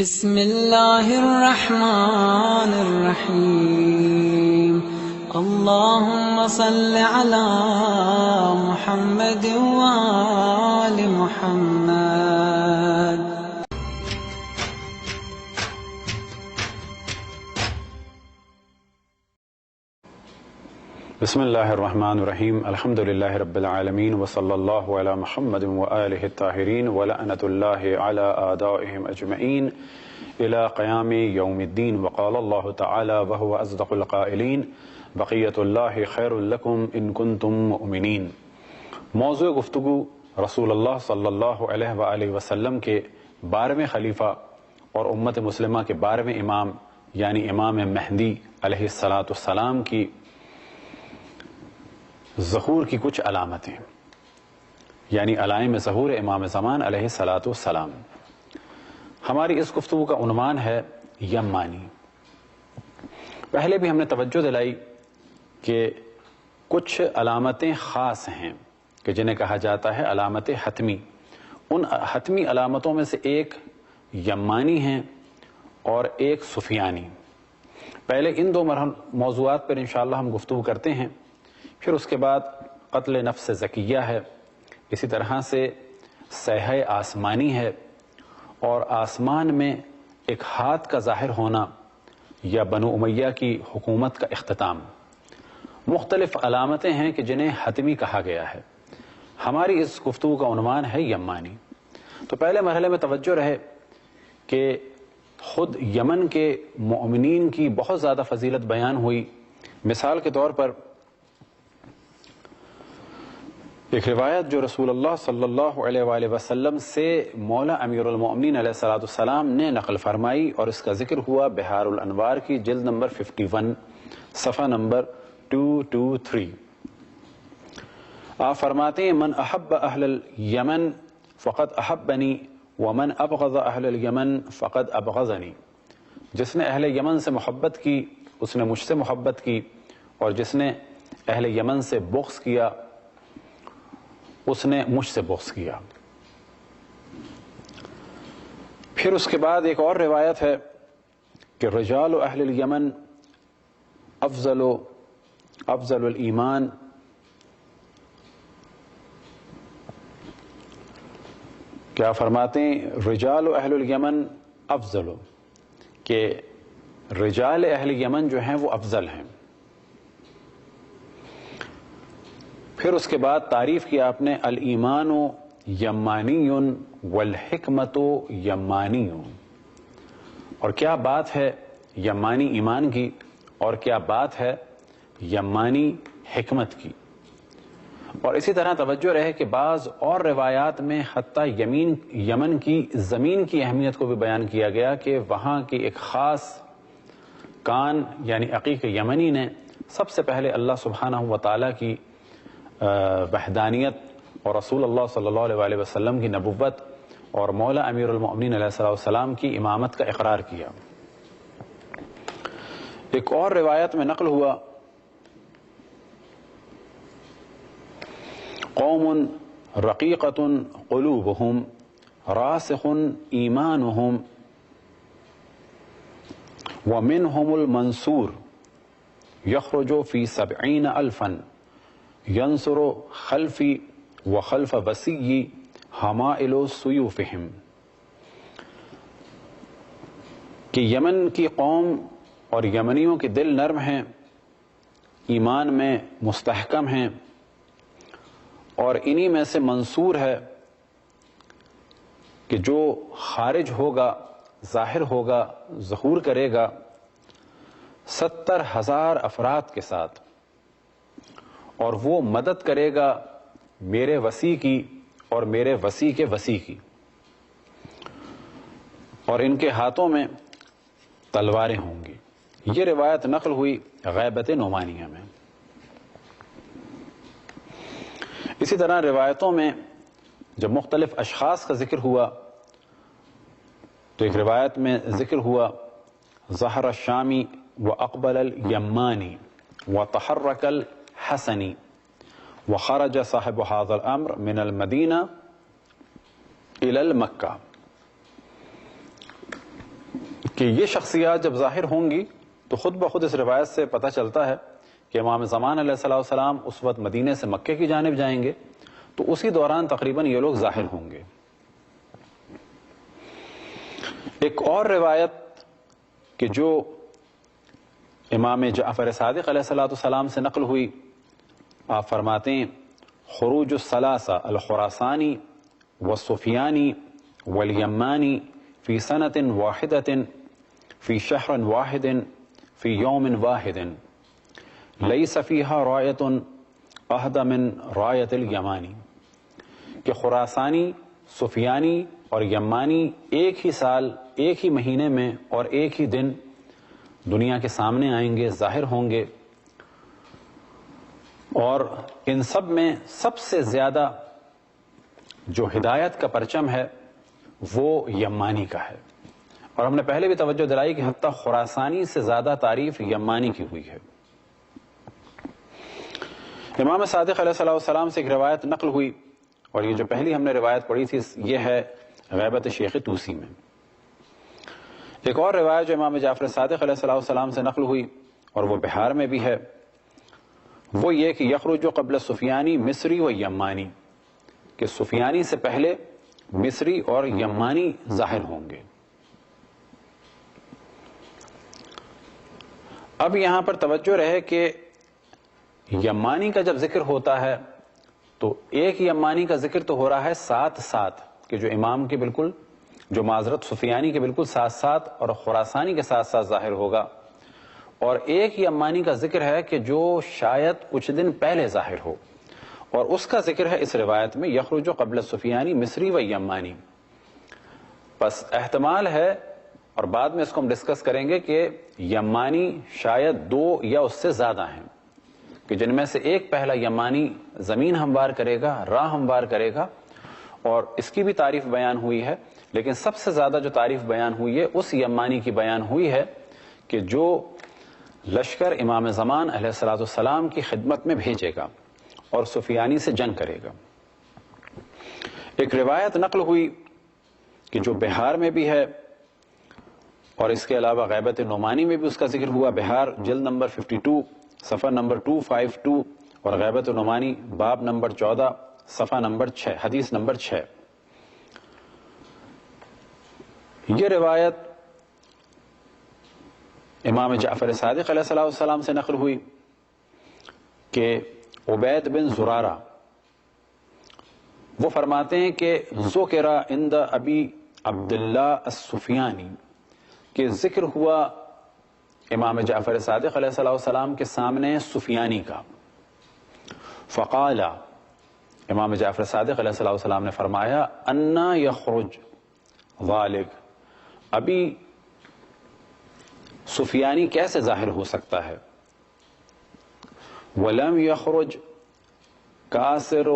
بسم الله الرحمن الرحيم. اللهم صل على محمد وآل محمد. بسم اللہ الرحمن الرحیم. الحمد للہ رب العالمین وصلی اللہ علی محمد وآلہ الطاہرین ولعنۃ اللہ علی اعدائہم اجمعین الی قیام یوم الدین. وقال اللہ تعالی وہو اصدق القائلین بقیۃ اللہ خیر لکم ان کنتم مؤمنین. موضوع گفتگو رسول اللہ صلی اللہ علیہ وآلہ وسلم کے 12ویں خلیفہ اور امت مسلمہ کے 12ویں امام یعنی امام مہدی علیہ السلام کی ظہور کی کچھ علامتیں، یعنی علائم ظہور امام زمان علیہ السلام. ہماری اس گفتگو کا عنوان ہے یمانی. پہلے بھی ہم نے توجہ دلائی کہ کچھ علامتیں خاص ہیں کہ جنہیں کہا جاتا ہے علامت حتمی. ان حتمی علامتوں میں سے ایک یمانی ہیں اور ایک سفیانی. پہلے ان دو موضوعات پر انشاءاللہ ہم گفتگو کرتے ہیں، پھر اس کے بعد قتل نفس زکیہ ہے، اسی طرح سے سیحہ آسمانی ہے، اور آسمان میں ایک ہاتھ کا ظاہر ہونا یا بنو امیہ کی حکومت کا اختتام. مختلف علامتیں ہیں کہ جنہیں حتمی کہا گیا ہے. ہماری اس گفتگو کا عنوان ہے یمانی. تو پہلے مرحلے میں توجہ رہے کہ خود یمن کے مؤمنین کی بہت زیادہ فضیلت بیان ہوئی. مثال کے طور پر ایک روایت جو رسول اللہ صلی اللہ علیہ وآلہ وسلم سے مولا امیر المؤمنین علیہ السلام نے نقل فرمائی، اور اس کا ذکر ہوا بحار الانوار کی جلد نمبر 51 صفحہ نمبر 223. آپ فرماتے ہیں من احب اہل الیمن فقد احبنی ومن ابغض اہل الیمن فقد ابغضنی. جس نے اہل یمن سے محبت کی اس نے مجھ سے محبت کی، اور جس نے اہل یمن سے بغض کیا اس نے مجھ سے بغض کیا. پھر اس کے بعد ایک اور روایت ہے کہ رجال اہل الیمن افضل الایمان کیا فرماتے ہیں؟ رجال اہل الیمن افضل، کہ رجال اہل یمن جو ہیں وہ افضل ہیں. پھر اس کے بعد تعریف کی آپ نے الایمان یمانی والحکمت یمانی. اور کیا بات ہے یمانی ایمان کی، اور کیا بات ہے یمانی حکمت کی. اور اسی طرح توجہ رہے کہ بعض اور روایات میں حتیٰ یمن کی زمین کی اہمیت کو بھی بیان کیا گیا کہ وہاں کی ایک خاص کان یعنی عقیق یمنی نے سب سے پہلے اللہ سبحانہ و تعالیٰ کی وحدانیت اور رسول اللہ صلی اللہ علیہ وآلہ وسلم کی نبوت اور مولا امیر المؤمنین علیہ السلام کی امامت کا اقرار کیا. ایک اور روایت میں نقل ہوا قوم رقیقۃ قلوبہم راسخ ایمانہم ومنہم المنصور یخرج فی 70,000 ینصر خلفی وخلف وسیعی حمائل سیوفہم. کہ یمن کی قوم اور یمنیوں کے دل نرم ہیں، ایمان میں مستحکم ہیں، اور انہی میں سے منصور ہے کہ جو خارج ہوگا، ظاہر ہوگا، ظہور کرے گا 70,000 افراد کے ساتھ، اور وہ مدد کرے گا میرے وسیع کی اور میرے وسیع کے وسیع کی. اور ان کے ہاتھوں میں تلواریں ہوں گی. یہ روایت نقل ہوئی غیبت نعمانیہ میں. اسی طرح روایتوں میں جب مختلف اشخاص کا ذکر ہوا تو ایک روایت میں ذکر ہوا ظہر الشامی واقبل الیمانی وتحرک الحسنی وخرج صاحب هذا الامر من المدینہ الى مکہ. کہ یہ شخصیات جب ظاہر ہوں گی تو خود بخود اس روایت سے پتہ چلتا ہے کہ امام زمان علیہ السلام اس وقت مدینے سے مکے کی جانب جائیں گے، تو اسی دوران تقریباً یہ لوگ ظاہر ہوں گے۔ ایک اور روایت کہ جو امام جعفر صادق علیہ السلام سے نقل ہوئی، آپ فرماتے ہیں خروج الثلاثہ الخراسانی والسفیانی والیمانی فی سنۃ واحدۃ فی شہر واحد فی یوم واحد لیس فیہا رایۃ اہد من رایۃ الیمانی، کہ خراسانی، سفیانی اور یمانی ایک ہی سال، ایک ہی مہینے میں اور ایک ہی دن دنیا کے سامنے آئیں گے، ظاہر ہوں گے، اور ان سب میں سب سے زیادہ جو ہدایت کا پرچم ہے وہ یمانی کا ہے۔ اور ہم نے پہلے بھی توجہ دلائی کہ حتیٰ خراسانی سے زیادہ تعریف یمانی کی ہوئی ہے۔ امام صادق علیہ السلام سے ایک روایت نقل ہوئی، اور یہ جو پہلی ہم نے روایت پڑھی تھی یہ ہے غیبت شیخ طوسی میں۔ ایک اور روایت جو امام جعفر صادق علیہ السلام سے نقل ہوئی اور وہ بہار میں بھی ہے، وہ یہ کہ یخرج قبل سفیانی مصری و یمانی، کہ سفیانی سے پہلے مصری اور یمانی ظاہر ہوں گے۔ اب یہاں پر توجہ رہے کہ یمانی کا جب ذکر ہوتا ہے تو ایک یمانی کا ذکر تو ہو رہا ہے ساتھ ساتھ، کہ جو امام کے بالکل، جو معذرت سفیانی کے بالکل ساتھ ساتھ اور خراسانی کے ساتھ ساتھ ظاہر ہوگا، اور ایک یمانی کا ذکر ہے کہ جو شاید کچھ دن پہلے ظاہر ہو، اور اس کا ذکر ہے اس روایت میں یخرج قبل سفیانی مصری و یمانی۔ بس احتمال ہے، اور بعد میں اس کو ہم ڈسکس کریں گے، کہ یمانی شاید دو یا اس سے زیادہ ہیں، کہ جن میں سے ایک پہلا یمانی زمین ہموار کرے گا، راہ ہموار کرے گا، اور اس کی بھی تعریف بیان ہوئی ہے، لیکن سب سے زیادہ جو تعریف بیان ہوئی ہے اس یمانی کی بیان ہوئی ہے کہ جو لشکر امام زمان علیہ السلام کی خدمت میں بھیجے گا اور سفیانی سے جنگ کرے گا۔ ایک روایت نقل ہوئی کہ جو بہار میں بھی ہے، اور اس کے علاوہ غیبت نعمانی میں بھی اس کا ذکر ہوا، بہار جلد نمبر 52 صفحہ نمبر 252، اور غیبت نعمانی باب نمبر 14 صفحہ نمبر 6، حدیث نمبر 6۔ یہ روایت امام جعفر صادق علیہ السلام سے نقل ہوئی کہ عبید بن زرارہ وہ فرماتے ہیں کہ ذکر عند ابی عبداللہ السفیانی، کہ ذکر ہوا امام جعفر صادق علیہ السلام کے سامنے سفیانی کا، فقال، امام جعفر صادق علیہ السلام نے فرمایا انا یخرج ذالک، ابھی سفیانی کیسے ظاہر ہو سکتا ہے، ولم یخرج کاسر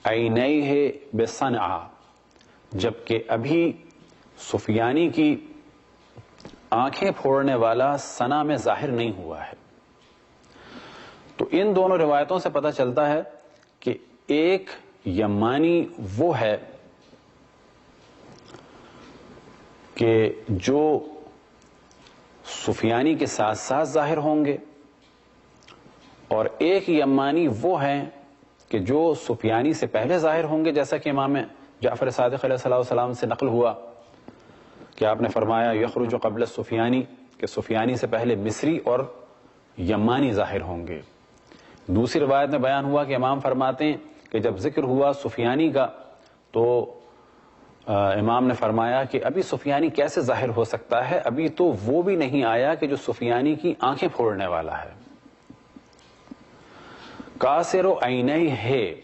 عینیہ بصنعا، جبکہ ابھی سفیانی کی آنکھیں پھوڑنے والا صنعا میں ظاہر نہیں ہوا ہے۔ تو ان دونوں روایتوں سے پتہ چلتا ہے کہ ایک یمانی وہ ہے کہ جو سفیانی کے ساتھ ساتھ ظاہر ہوں گے، اور ایک یمانی وہ ہیں کہ جو سفیانی سے پہلے ظاہر ہوں گے، جیسا کہ امام جعفر صادق علیہ السلام سے نقل ہوا کہ آپ نے فرمایا یخرج قبل سفیانی، کہ سفیانی سے پہلے مصری اور یمانی ظاہر ہوں گے۔ دوسری روایت میں بیان ہوا کہ امام فرماتے ہیں کہ جب ذکر ہوا سفیانی کا تو امام نے فرمایا کہ ابھی سفیانی کیسے ظاہر ہو سکتا ہے، ابھی تو وہ بھی نہیں آیا کہ جو سفیانی کی آنکھیں پھوڑنے والا ہے۔ کاسر عینیہ ہے،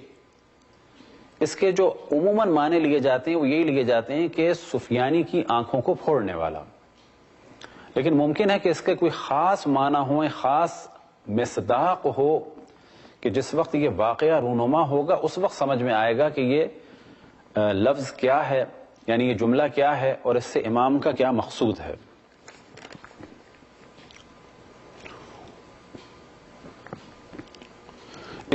اس کے جو عموماً معنی لیے جاتے ہیں وہ یہی لیے جاتے ہیں کہ سفیانی کی آنکھوں کو پھوڑنے والا، لیکن ممکن ہے کہ اس کے کوئی خاص معنی ہو، خاص مصداق ہو، کہ جس وقت یہ واقعہ رونما ہوگا اس وقت سمجھ میں آئے گا کہ یہ لفظ کیا ہے، یعنی یہ جملہ کیا ہے اور اس سے امام کا کیا مقصود ہے۔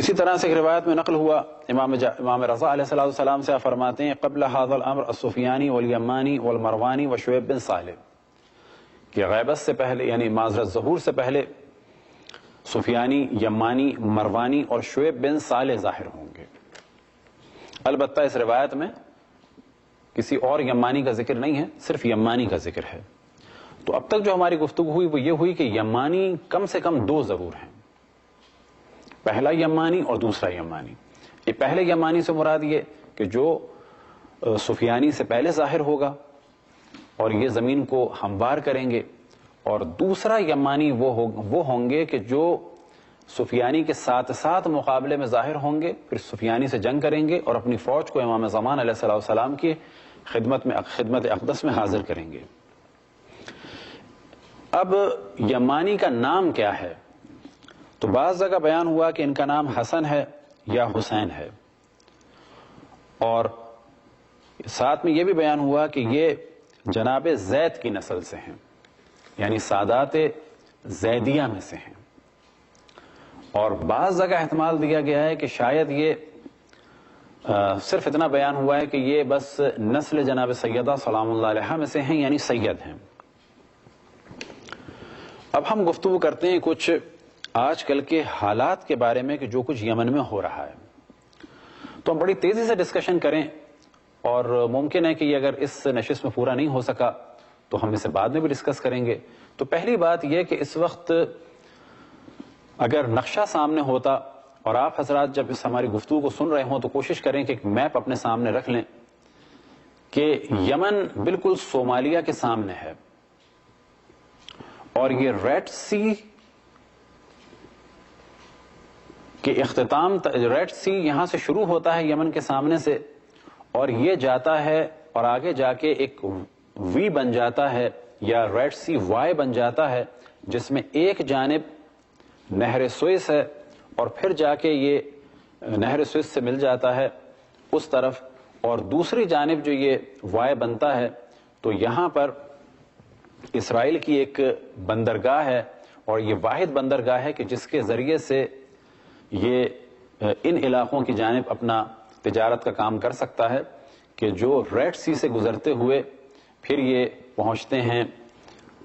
اسی طرح سے ایک روایت میں نقل ہوا امام رضا علیہ السلام سے فرماتے ہیں قبل هذا الامر السفیانی والیمانی والمروانی وشعیب بن صالح، کہ غیبت سے پہلے یعنی معذرت ظہور سے پہلے سفیانی، یمانی، مروانی اور شعیب بن صالح ظاہر ہوں گے۔ البتہ اس روایت میں کسی اور یمانی کا ذکر نہیں ہے، صرف یمانی کا ذکر ہے۔ تو اب تک جو ہماری گفتگو ہوئی وہ یہ ہوئی کہ یمانی کم سے کم دو ضرور ہیں، پہلا یمانی اور دوسرا یمانی۔ یہ پہلے یمانی سے مراد یہ کہ جو سفیانی سے پہلے ظاہر ہوگا اور یہ زمین کو ہموار کریں گے، اور دوسرا یمانی وہ ہوں گے کہ جو سفیانی کے ساتھ ساتھ مقابلے میں ظاہر ہوں گے، پھر سفیانی سے جنگ کریں گے اور اپنی فوج کو امام زمان علیہ السلام کی خدمت اقدس میں حاضر کریں گے۔ اب یمانی کا نام کیا ہے؟ تو بعض جگہ بیان ہوا کہ ان کا نام حسن ہے یا حسین ہے، اور ساتھ میں یہ بھی بیان ہوا کہ یہ جناب زید کی نسل سے ہیں، یعنی سادات زیدیہ میں سے ہیں، اور بعض جگہ احتمال دیا گیا ہے کہ شاید یہ صرف اتنا بیان ہوا ہے کہ یہ بس نسل جناب سیدہ سلام اللہ علیہا میں سے ہیں، یعنی سید ہیں۔ اب ہم گفتگو کرتے ہیں کچھ آج کل کے حالات کے بارے میں کہ جو کچھ یمن میں ہو رہا ہے، تو ہم بڑی تیزی سے ڈسکشن کریں، اور ممکن ہے کہ یہ اگر اس نشست میں پورا نہیں ہو سکا تو ہم اسے بعد میں بھی ڈسکس کریں گے۔ تو پہلی بات یہ کہ اس وقت اگر نقشہ سامنے ہوتا اور آپ حضرات جب اس ہماری گفتگو کو سن رہے ہوں تو کوشش کریں کہ ایک میپ اپنے سامنے رکھ لیں کہ یمن بالکل صومالیہ کے سامنے ہے، اور یہ ریڈ سی کہ اختتام ریڈ سی یہاں سے شروع ہوتا ہے یمن کے سامنے سے، اور یہ جاتا ہے اور آگے جا کے ایک وی بن جاتا ہے یا ریڈ سی وائی بن جاتا ہے، جس میں ایک جانب نہر سوئس ہے اور پھر جا کے یہ نہر سوئس سے مل جاتا ہے اس طرف، اور دوسری جانب جو یہ وائی بنتا ہے تو یہاں پر اسرائیل کی ایک بندرگاہ ہے، اور یہ واحد بندرگاہ ہے کہ جس کے ذریعے سے یہ ان علاقوں کی جانب اپنا تجارت کا کام کر سکتا ہے، کہ جو ریڈ سی سے گزرتے ہوئے پھر یہ پہنچتے ہیں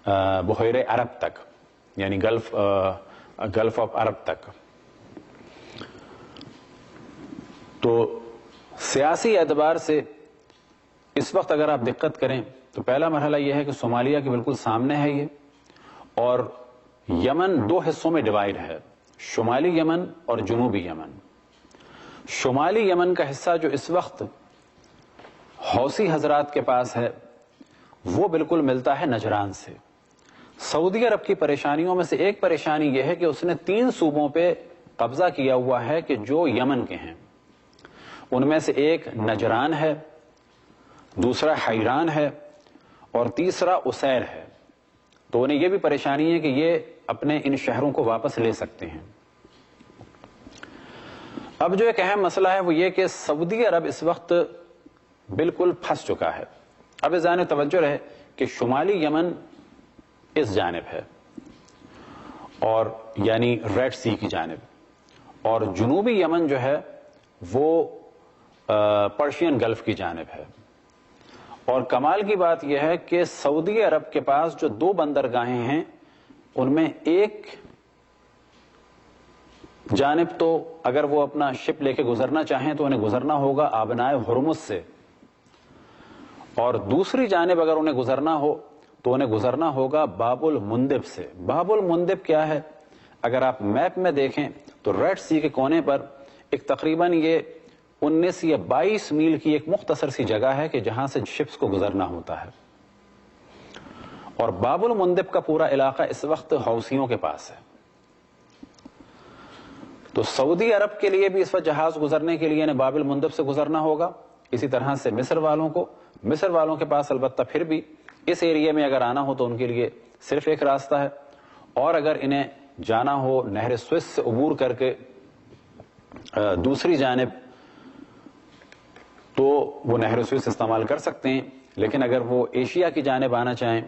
بحیر عرب تک، یعنی گلف آف عرب تک۔ تو سیاسی اعتبار سے اس وقت اگر آپ دقت کریں تو پہلا مرحلہ یہ ہے کہ صومالیہ کے بالکل سامنے ہے یہ، اور یمن دو حصوں میں ڈیوائیڈ ہے، شمالی یمن اور جنوبی یمن۔ شمالی یمن کا حصہ جو اس وقت حوثی حضرات کے پاس ہے وہ بالکل ملتا ہے نجران سے۔ سعودی عرب کی پریشانیوں میں سے ایک پریشانی یہ ہے کہ اس نے 3 صوبوں پہ قبضہ کیا ہوا ہے کہ جو یمن کے ہیں، ان میں سے ایک نجران ہے، دوسرا حیران ہے، اور تیسرا اسیر ہے۔ تو انہیں یہ بھی پریشانی ہے کہ یہ اپنے ان شہروں کو واپس لے سکتے ہیں۔ اب جو ایک اہم مسئلہ ہے وہ یہ کہ سعودی عرب اس وقت بالکل پھنس چکا ہے۔ اب اس جانب توجہ رہے کہ شمالی یمن اس جانب ہے، اور یعنی ریڈ سی کی جانب، اور جنوبی یمن جو ہے وہ پرشین گلف کی جانب ہے۔ اور کمال کی بات یہ ہے کہ سعودی عرب کے پاس جو 2 بندرگاہیں ہیں ان میں ایک جانب تو اگر وہ اپنا شپ لے کے گزرنا چاہیں تو انہیں گزرنا ہوگا آبنائے ہرمز سے، اور دوسری جانب اگر انہیں گزرنا ہو تو انہیں گزرنا ہوگا باب المندب سے۔ باب المندب کیا ہے؟ اگر آپ میپ میں دیکھیں تو ریڈ سی کے کونے پر ایک تقریباً یہ 19 یا 22 میل کی ایک مختصر سی جگہ ہے کہ جہاں سے شپس کو گزرنا ہوتا ہے، اور باب المندب کا پورا علاقہ اس وقت حوثیوں کے پاس ہے۔ تو سعودی عرب کے لیے بھی اس وقت جہاز گزرنے کے لیے باب المندب سے گزرنا ہوگا، اسی طرح سے مصر والوں کے پاس البتہ پھر بھی اس ایریے میں اگر آنا ہو تو ان کے لیے صرف ایک راستہ ہے، اور اگر انہیں جانا ہو نہر سوئس سے عبور کر کے دوسری جانب تو وہ نہر سوئس استعمال کر سکتے ہیں، لیکن اگر وہ ایشیا کی جانب آنا چاہیں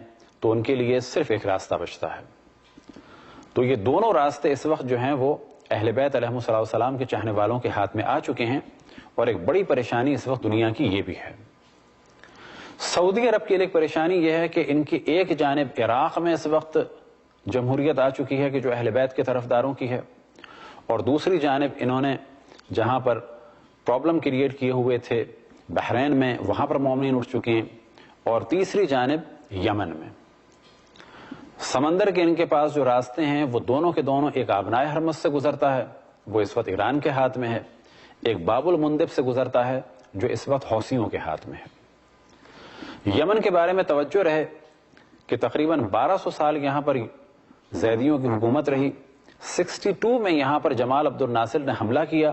تو ان کے لیے صرف ایک راستہ بچتا ہے۔ تو یہ دونوں راستے اس وقت جو ہیں وہ اہل بیت علیہ السلام کے چاہنے والوں کے ہاتھ میں آ چکے ہیں، اور ایک بڑی پریشانی اس وقت دنیا کی یہ بھی ہے۔ سعودی عرب کے لیے ایک پریشانی یہ ہے کہ ان کی ایک جانب عراق میں اس وقت جمہوریت آ چکی ہے کہ جو اہل بیت کے طرفداروں کی ہے، اور دوسری جانب انہوں نے جہاں پر پرابلم کریٹ کیے ہوئے تھے بحرین میں، وہاں پر مومنین اٹھ چکے ہیں، اور تیسری جانب یمن میں۔ سمندر کے ان کے پاس جو راستے ہیں وہ دونوں کے دونوں، ایک آبنائے حرمز سے گزرتا ہے، وہ اس وقت ایران کے ہاتھ میں ہے، ایک باب المندب سے گزرتا ہے جو اس وقت حوثیوں کے ہاتھ میں ہے۔ یمن کے بارے میں توجہ رہے کہ تقریباً 1200 سال یہاں پر زیدیوں کی حکومت رہی۔ 62 میں یہاں پر جمال عبد الناصر نے حملہ کیا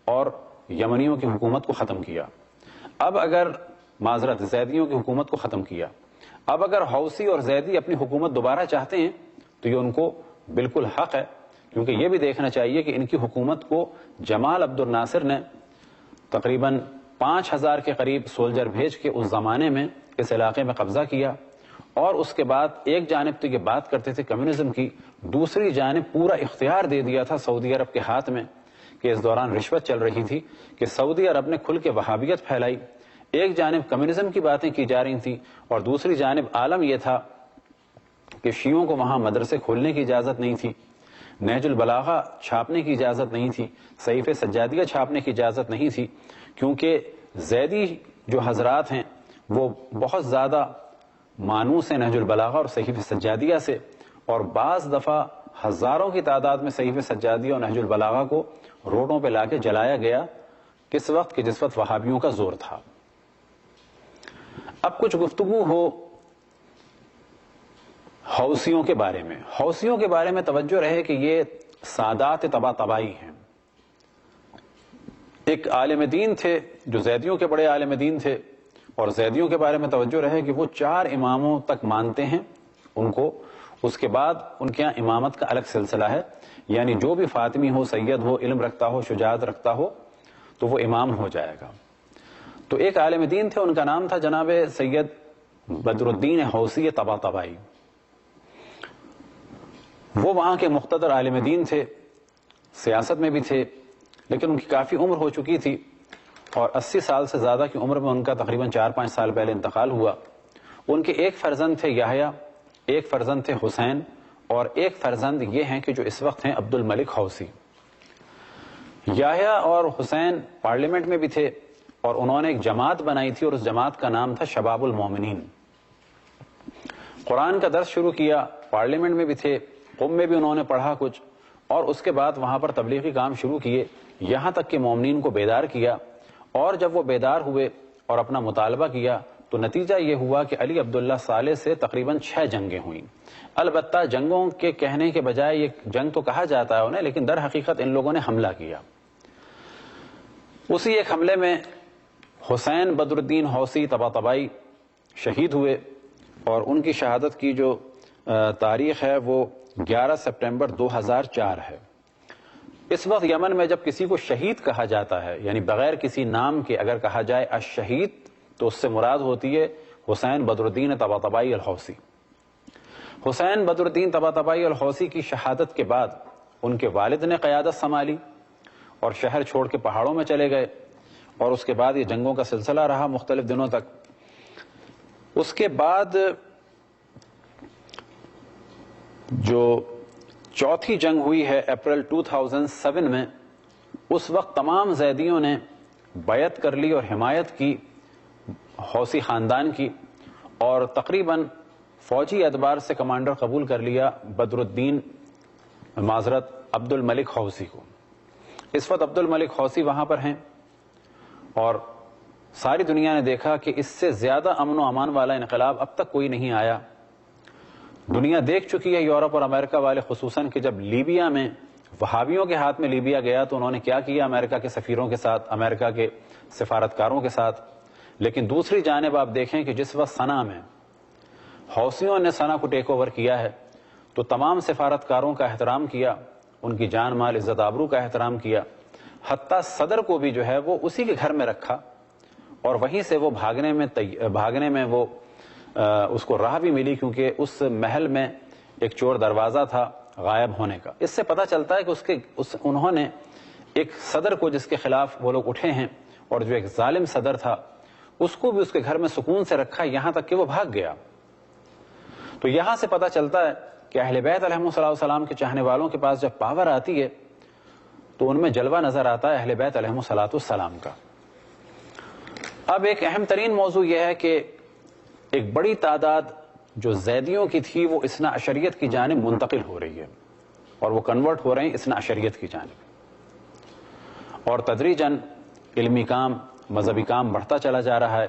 اور یمنیوں کی حکومت کو ختم کیا۔ اب اگر معذرت زیدیوں کی حکومت کو ختم کیا، اب اگر حوثی اور زیدی اپنی حکومت دوبارہ چاہتے ہیں تو یہ ان کو بالکل حق ہے، کیونکہ یہ بھی دیکھنا چاہیے کہ ان کی حکومت کو جمال عبد الناصر نے تقریباً 5000 کے قریب سولجر بھیج کے اس زمانے میں اس علاقے میں قبضہ کیا، اور اس کے بعد ایک جانب تو یہ بات کرتے تھے کمیونزم کی، دوسری جانب پورا اختیار دے دیا تھا سعودی عرب کے ہاتھ میں، کہ اس دوران رشوت چل رہی تھی کہ سعودی عرب نے کھل کے وہابیت پھیلائی۔ ایک جانب کمیونزم کی باتیں کی جا رہی تھیں، اور دوسری جانب عالم یہ تھا کہ شیعوں کو وہاں مدرسے کھولنے کی اجازت نہیں تھی، نہج البلاغہ چھاپنے کی اجازت نہیں تھی، صحیفہ سجادیہ چھاپنے کی اجازت نہیں تھی، کیونکہ زیدی جو حضرات ہیں وہ بہت زیادہ مانوس ہیں نہج البلاغہ اور صحیفہ سجادیہ سے، اور بعض دفعہ ہزاروں کی تعداد میں صحیفہ سجادیہ اور نہج البلاغہ کو روڈوں پہ لا کے جلایا گیا، کس وقت کہ جس وقت وہابیوں کا زور تھا۔ اب کچھ گفتگو ہو حوثیوں کے بارے میں۔ حوثیوں کے بارے میں توجہ رہے کہ یہ سادات طباطبائی ہیں۔ ایک عالم دین تھے جو زیدیوں کے بڑے عالم دین تھے، اور زیدیوں کے بارے میں توجہ رہے کہ وہ 4 اماموں تک مانتے ہیں ان کو، اس کے بعد ان کے یہاں امامت کا الگ سلسلہ ہے، یعنی جو بھی فاطمی ہو، سید ہو، علم رکھتا ہو، شجاعت رکھتا ہو تو وہ امام ہو جائے گا۔ تو ایک عالم دین تھے، ان کا نام تھا جناب سید بدر الدین حوثی طباطبائی۔ وہ وہاں کے مقتدر عالم دین تھے، سیاست میں بھی تھے، لیکن ان کی کافی عمر ہو چکی تھی، اور 80 سال سے زیادہ کی عمر میں ان کا تقریباً 4-5 سال پہلے انتقال ہوا۔ ان کے ایک فرزند تھے یحییٰ، ایک فرزند تھے حسین، اور ایک فرزند یہ ہیں کہ جو اس وقت ہیں عبد الملک حوثی۔ یحییٰ اور حسین پارلیمنٹ میں بھی تھے، اور انہوں نے ایک جماعت بنائی تھی، اور اس جماعت کا نام تھا شباب المومنین۔ قرآن کا درس شروع کیا، پارلیمنٹ میں بھی تھے، قم میں بھی انہوں نے پڑھا کچھ، اور اس کے بعد وہاں پر تبلیغی کام شروع کیے، یہاں تک کہ مومنین کو بیدار کیا۔ اور جب وہ بیدار ہوئے اور اپنا مطالبہ کیا تو نتیجہ یہ ہوا کہ علی عبداللہ صالح سے تقریباً 6 جنگیں ہوئیں۔ البتہ جنگوں کے کہنے کے بجائے یہ جنگ تو کہا جاتا ہے انہیں، لیکن در حقیقت ان لوگوں نے حملہ کیا۔ اسی ایک حملے میں حسین بدر الدین حوثی طباطبائی شہید ہوئے، اور ان کی شہادت کی جو تاریخ ہے وہ 11 سپٹمبر 2004 ہے۔ اس وقت یمن میں جب کسی کو شہید کہا جاتا ہے، یعنی بغیر کسی نام کے اگر کہا جائے الشہید، تو اس سے مراد ہوتی ہے حسین بدر الدین طباطبائی الحوثی۔ حسین بدر الدین طباطبائی الحوثی کی شہادت کے بعد ان کے والد نے قیادت سنبھالی اور شہر چھوڑ کے پہاڑوں میں چلے گئے، اور اس کے بعد یہ جنگوں کا سلسلہ رہا مختلف دنوں تک۔ اس کے بعد جو چوتھی جنگ ہوئی ہے اپریل 2007 میں، اس وقت تمام زیدیوں نے بیعت کر لی اور حمایت کی حوثی خاندان کی، اور تقریباً فوجی اعتبار سے کمانڈر قبول کر لیا بدر الدین معذرت عبد الملک حوثی کو۔ اس وقت عبد الملک حوثی وہاں پر ہیں، اور ساری دنیا نے دیکھا کہ اس سے زیادہ امن و امان والا انقلاب اب تک کوئی نہیں آیا۔ دنیا دیکھ چکی ہے، یورپ اور امریکہ والے خصوصاً، کہ جب لیبیا میں وہابیوں کے ہاتھ میں لیبیا گیا تو انہوں نے کیا کیا امریکہ کے سفیروں کے ساتھ، امریکہ کے سفارتکاروں کے ساتھ۔ لیکن دوسری جانب آپ دیکھیں کہ جس وقت صنعا میں حوثیوں نے صنعا کو ٹیک اوور کیا ہے تو تمام سفارتکاروں کا احترام کیا، ان کی جان مال عزت آبرو کا احترام کیا، حتیٰ صدر کو بھی جو ہے وہ اسی کے گھر میں رکھا، اور وہیں سے وہ بھاگنے میں وہ اس کو راہ بھی ملی، کیونکہ اس محل میں ایک چور دروازہ تھا غائب ہونے کا۔ اس سے پتہ چلتا ہے کہ انہوں نے ایک صدر کو جس کے خلاف وہ لوگ اٹھے ہیں اور جو ایک ظالم صدر تھا اس کو بھی اس کے گھر میں سکون سے رکھا یہاں تک کہ وہ بھاگ گیا۔ تو یہاں سے پتہ چلتا ہے کہ اہل بیت علیہم السلام کے چاہنے والوں کے پاس جب پاور آتی ہے تو ان میں جلوہ نظر آتا ہے اہل بیت علیہم السلام کا۔ اب ایک اہم ترین موضوع یہ ہے کہ ایک بڑی تعداد جو زیدیوں کی تھی وہ اثنا عشریت کی جانب منتقل ہو رہی ہے اور وہ کنورٹ ہو رہے ہیں اثنا عشریت کی جانب، اور تدریجاً علمی کام مذہبی کام بڑھتا چلا جا رہا ہے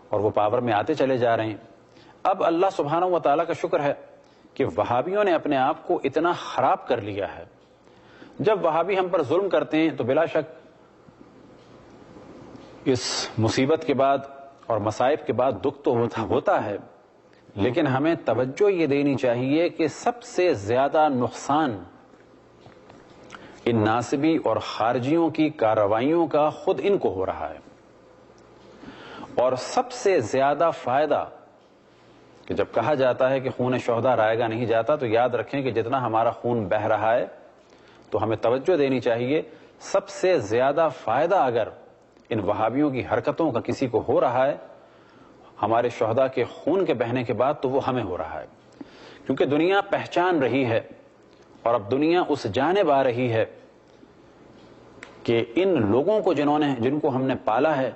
اور وہ پاور میں آتے چلے جا رہے ہیں۔ اب اللہ سبحانہ و تعالیٰ کا شکر ہے کہ وہابیوں نے اپنے آپ کو اتنا خراب کر لیا ہے۔ جب وہابی ہم پر ظلم کرتے ہیں تو بلا شک اس مصیبت کے بعد اور مصائب کے بعد دکھ تو ہوتا ہے، لیکن ہمیں توجہ یہ دینی چاہیے کہ سب سے زیادہ نقصان ان ناصبی اور خارجیوں کی کارروائیوں کا خود ان کو ہو رہا ہے، اور سب سے زیادہ فائدہ کہ جب کہا جاتا ہے کہ خون شہداء رائے گا نہیں جاتا، تو یاد رکھیں کہ جتنا ہمارا خون بہہ رہا ہے تو ہمیں توجہ دینی چاہیے سب سے زیادہ فائدہ اگر ان وہابیوں کی حرکتوں کا کسی کو ہو رہا ہے ہمارے شہداء کے خون کے بہنے کے بعد تو وہ ہمیں ہو رہا ہے، کیونکہ دنیا پہچان رہی ہے اور اب دنیا اس جانب آ رہی ہے کہ ان لوگوں کو جن کو ہم نے پالا ہے،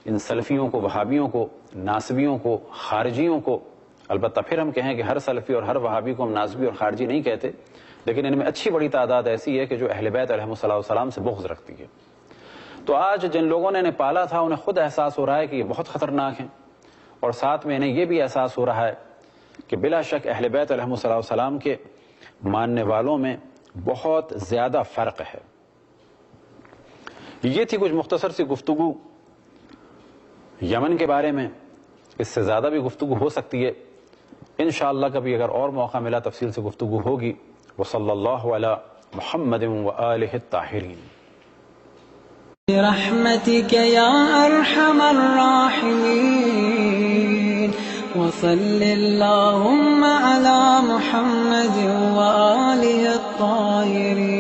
ان سلفیوں کو، وہابیوں کو، ناصبیوں کو، خارجیوں کو، البتہ پھر ہم کہیں کہ ہر سلفی اور ہر وہابی کو ہم ناصبی اور خارجی نہیں کہتے، لیکن ان میں اچھی بڑی تعداد ایسی ہے کہ جو اہل بیت علیہم السلام سے بغض رکھتی ہے۔ تو آج جن لوگوں نے انہیں پالا تھا انہیں خود احساس ہو رہا ہے کہ یہ بہت خطرناک ہیں، اور ساتھ میں انہیں یہ بھی احساس ہو رہا ہے کہ بلا شک اہل بیت علیہم السلام کے ماننے والوں میں بہت زیادہ فرق ہے۔ یہ تھی کچھ مختصر سی گفتگو یمن کے بارے میں، اس سے زیادہ بھی گفتگو ہو سکتی ہے، انشاءاللہ کبھی اگر اور موقع ملا تفصیل سے گفتگو ہوگی۔ وصلی اللہ علی محمد وآلہ الطاہرین۔ برحمتك يا أرحم الراحمين، وصل اللهم على محمد وآله الطاهرين۔